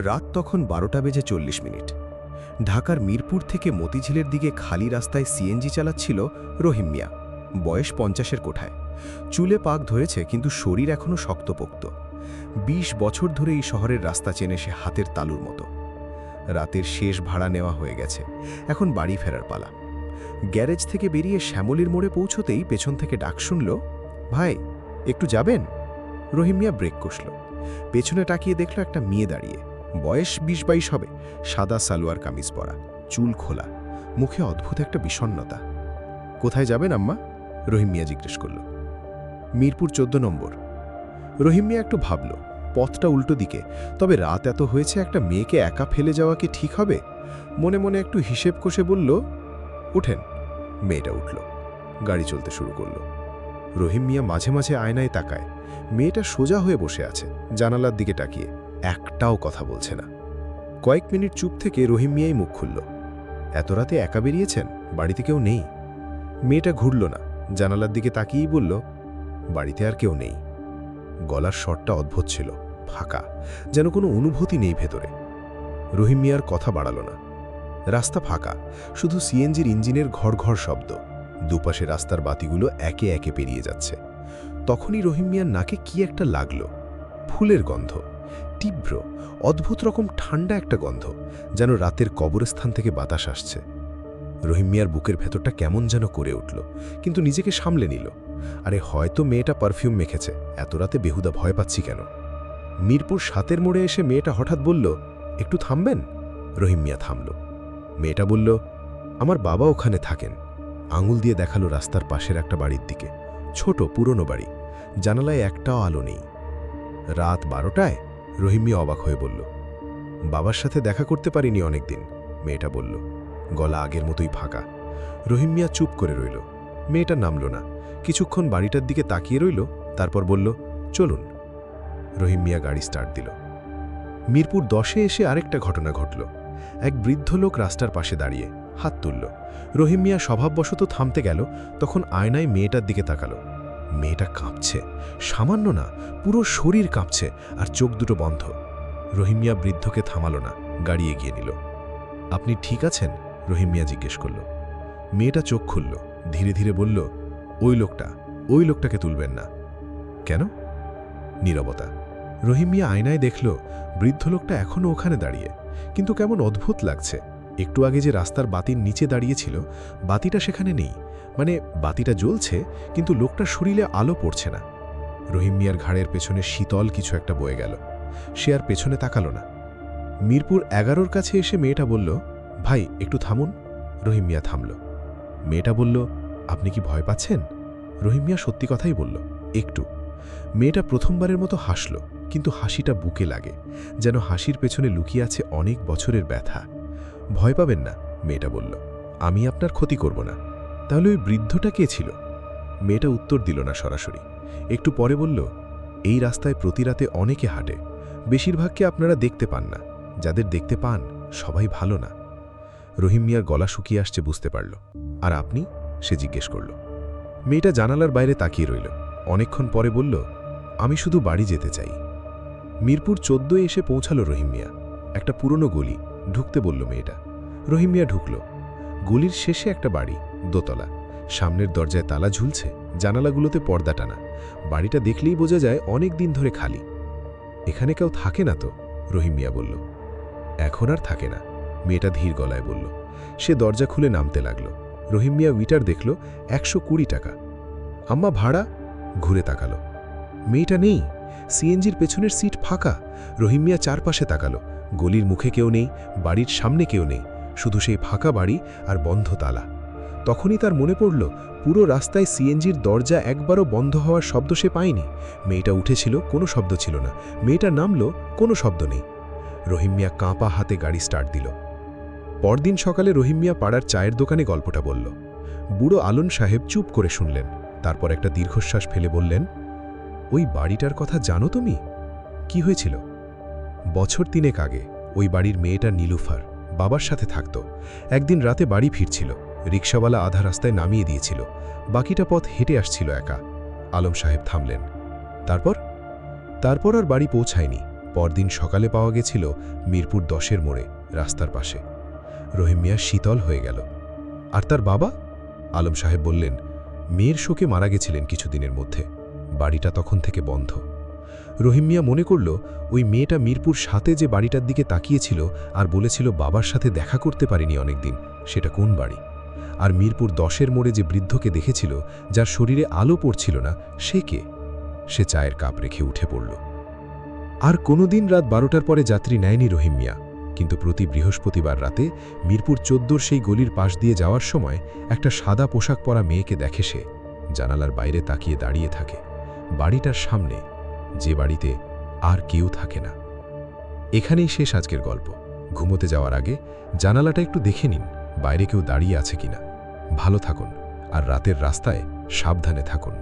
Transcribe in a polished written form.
রাত তখন 12:40। ঢাকার মিরপুর থেকে মতিঝিলের দিকে খালি রাস্তায় সিএনজি চালাচ্ছিল রহিম মিয়া। বয়স 50-এর কোঠায়, চুলে পাক ধরেছে কিন্তু শরীর এখনও শক্তপোক্ত। 20 বছর ধরে এই শহরের রাস্তা চেনে সে হাতের তালুর মতো। রাতের শেষ ভাড়া নেওয়া হয়ে গেছে, এখন বাড়ি ফেরার পালা। গ্যারেজ থেকে বেরিয়ে শ্যামলীর মোড়ে পৌঁছতেই পেছন থেকে ডাক শুনল, ভাই একটু যাবেন? রহিম মিয়া ব্রেক কষল, পেছনে তাকিয়ে দেখল একটা মেয়ে দাঁড়িয়ে। বয়স 20-22 হবে, সাদা সালোয়ার কামিজ পরা, চুল খোলা, মুখে অদ্ভুত একটা বিষণ্ণতা। কোথায় যাবেন আম্মা? রহিম মিয়া জিজ্ঞেস করল। মিরপুর 14 নম্বর। রহিম মিয়া একটু ভাবল, পথটা উল্টো দিকে, তবে রাত এত হয়েছে, একটা মেয়েকে একা ফেলে যাওয়া কি ঠিক হবে? মনে মনে একটু হিসেব কষে বলল, উঠেন। মেয়েটা উঠল, গাড়ি চলতে শুরু করল। রহিম মিয়া মাঝে মাঝে আয়নায় তাকায়, মেয়েটা সোজা হয়ে বসে আছে, জানালার দিকে তাকিয়ে, একটাও কথা বলছে না। কয়েক মিনিট চুপ থেকে রহিম মিয়াই মুখ খুলল, এত রাতে একা বেরিয়েছেন? বাড়িতে কেউ নেই? মেয়েটা ঘুরল না, জানালার দিকে তাকিয়েই বলল, বাড়িতে আর কেউ নেই। গলার স্বরটা অদ্ভুত ছিল, ফাঁকা, যেন কোনো অনুভূতি নেই ভেতরে। রহিম মিয়ার কথা বাড়াল না। রাস্তা ফাঁকা, শুধু সিএনজির ইঞ্জিনের ঘর ঘর শব্দ। দুপাশে রাস্তার বাতিগুলো একে একে পেরিয়ে যাচ্ছে। তখনই রহিম মিয়ার নাকে কি একটা লাগল, ফুলের গন্ধ, তীব্র, অদ্ভুত রকম ঠান্ডা একটা গন্ধ, যেন রাতের কবরস্থান থেকে বাতাস আসছে। রহিম মিয়ার বুকের ভেতরটা কেমন যেন করে উঠল, কিন্তু নিজেকে সামলে নিল। আরে হয়তো মেয়েটা পারফিউম মেখেছে, এত রাতে বেহুদা ভয় পাচ্ছি কেন? মিরপুর 7-এর মোড়ে এসে মেয়েটা হঠাৎ বলল, একটু থামবেন? রহিম মিয়া থামল। মেয়েটা বলল, আমার বাবা ওখানে থাকেন। আঙুল দিয়ে দেখালো রাস্তার পাশের একটা বাড়ির দিকে, ছোট পুরনো বাড়ি, জানালায় একটাও আলো নেই। রাত 12টায়? রহিম মিয়া অবাক হয়ে বলল। বাবার সাথে দেখা করতে পারিনি অনেকদিন, মেয়েটা বলল, গলা আগের মতোই ফাঁকা। রহিম মিয়া চুপ করে রইল। মেয়েটা নামল না, কিছুক্ষণ বাড়িটার দিকে তাকিয়ে রইল, তারপর বলল, চলুন। রহিম মিয়া গাড়ি স্টার্ট দিল। মিরপুর 10-এ এসে আরেকটা ঘটনা ঘটল। এক বৃদ্ধ লোক রাস্তার পাশে দাঁড়িয়ে হাত তুলল। রহিম মিয়া স্বভাববশত থামতে গেল, তখন আয়নায় মেয়েটার দিকে তাকালো। মেয়েটা কাঁপছে, সামান্য না, পুরো শরীর কাঁপছে, আর চোখ দুটো বন্ধ। রহিম মিয়া বৃদ্ধকে থামালো না, গাড়ি এগিয়ে নিল। আপনি ঠিক আছেন? রহিম মিয়া জিজ্ঞেস করল। মেয়েটা চোখ খুলল, ধীরে ধীরে বলল, ওই লোকটাকে তুলবেন না। কেন? নীরবতা। রহিম মিয়া আয়নায় দেখল, বৃদ্ধ লোকটা এখনও ওখানে দাঁড়িয়ে, কিন্তু কেমন অদ্ভুত লাগছে। একটু আগে যে রাস্তার বাতির নিচে দাঁড়িয়েছিল, বাতিটা সেখানে নেই, মানে বাতিটা জ্বলছে, কিন্তু লোকটার শরীরে আলো পড়ছে না। রহিম মিয়ার ঘাড়ের পেছনে শীতল কিছু একটা বয়ে গেল। সে আর পেছনে তাকালো না। মিরপুর 11-র কাছে এসে মেয়েটা বলল, ভাই একটু থামুন। রহিম মিয়া থামল। মেয়েটা বলল, আপনি কি ভয় পাচ্ছেন? রহিম মিয়া সত্যি কথাই বলল, একটু। মেয়েটা প্রথমবারের মতো হাসল, কিন্তু হাসিটা বুকে লাগে, যেন হাসির পেছনে লুকিয়ে আছে অনেক বছরের ব্যথা। ভয় পাবেন না, মেয়েটা বলল, আমি আপনার ক্ষতি করব না। তাহলে ওই বৃদ্ধটা কে ছিল? মেয়েটা উত্তর দিল না সরাসরি। একটু পরে বলল, এই রাস্তায় প্রতি রাতে অনেকে হাঁটে, বেশিরভাগকে আপনারা দেখতে পান না, যাদের দেখতে পান সবাই ভালো না। রহিম মিয়ার গলা শুকিয়ে আসছে বুঝতে পারল। আর আপনি? সে জিজ্ঞেস করল। মেয়েটা জানালার বাইরে তাকিয়ে রইল, অনেকক্ষণ পরে বলল, আমি শুধু বাড়ি যেতে চাই। মিরপুর 14-এ এসে পৌঁছালো রহিম মিয়া। একটা পুরনো গলি, ঢুকতে বলল মেয়েটা। রহিম মিয়া ঢুকল। গলির শেষে একটা বাড়ি, দোতলা, সামনের দরজায় তালা ঝুলছে, জানালাগুলোতে পর্দা টানা। বাড়িটা দেখলেই বোঝা যায় অনেক দিন ধরে খালি। এখানে কেউ থাকে না তো? রহিম মিয়া বলল। এখন আর থাকে না, মেয়েটা ধীর গলায় বলল। সে দরজা খুলে নামতে লাগল। রহিম মিয়া উইটার দেখল, 120 টাকা। আম্মা ভাড়া? ঘুরে তাকালো, মেয়েটা নেই। সিএনজির পেছনের সিট ফাঁকা। রহিম মিয়া চারপাশে তাকালো, গলির মুখে কেউ নেই, বাড়ির সামনে কেউ নেই, শুধু সেই ফাঁকা বাড়ি আর বন্ধ তালা। তখনই তার মনে পড়ল, পুরো রাস্তায় সিএনজির দরজা একবারও বন্ধ হওয়ার শব্দ সে পায়নি। মেয়েটা উঠেছিল, কোনো শব্দ ছিল না। মেয়েটা নামল, কোনো শব্দ নেই। রহিম মিয়া কাঁপা হাতে গাড়ি স্টার্ট দিল। পরদিন সকালে রহিম মিয়া পাড়ার চায়ের দোকানে গল্পটা বলল। বুড়ো আলন সাহেব চুপ করে শুনলেন, তারপর একটা দীর্ঘশ্বাস ফেলে বললেন, ওই বাড়িটার কথা জানো তুমি? কি হয়েছিল? বছর 3 আগে ওই বাড়ির মেয়েটা নীলুফার বাবার সাথে থাকত। একদিন রাতে বাড়ি ফিরছিল, রিকশাওয়ালা আধা রাস্তায় নামিয়ে দিয়েছিল, বাকিটা পথ হেঁটে আসছিল একা। আলম সাহেব থামলেন। তারপর আর বাড়ি পৌঁছায়নি, পরদিন সকালে পাওয়া গেছিল মিরপুর 10-এর মোড়ে, রাস্তার পাশে। রহিম মিয়া শীতল হয়ে গেল। আর তার বাবা? আলম সাহেব বললেন, মেয়ের শোকে মারা গেছিলেন কিছুদিনের মধ্যে। বাড়িটা তখন থেকে বন্ধ। রহিম মিয়া মনে করল, ওই মেয়েটা মিরপুর 7-এ যে বাড়িটার দিকে তাকিয়েছিল আর বলেছিল বাবার সাথে দেখা করতে পারিনি অনেকদিন, সেটা কোন বাড়ি? আর মিরপুর 10-এর মোড়ে যে বৃদ্ধকে দেখেছিল, যার শরীরে আলো পড়ছিল না, সে কে? সে চায়ের কাপ রেখে উঠে পড়ল। আর কোনোদিন রাত 12টার পরে যাত্রী নেয়নি রহিম মিয়া, কিন্তু প্রতি বৃহস্পতিবার রাতে মিরপুর 14-র সেই গলির পাশ দিয়ে যাওয়ার সময় একটা সাদা পোশাক পরা মেয়েকে দেখে। সে জানালার বাইরে তাকিয়ে দাঁড়িয়ে থাকে, বাড়িটার সামনে, যে বাড়িতে আর কেউ থাকে না। এখানেই শেষ আজকের গল্প। ঘুমোতে যাওয়ার আগে জানালাটা একটু দেখে নিন, বাইরে কেউ দাঁড়িয়ে আছে কিনা। ভালো থাকুন, আর রাতের রাস্তায় সাবধানে থাকুন।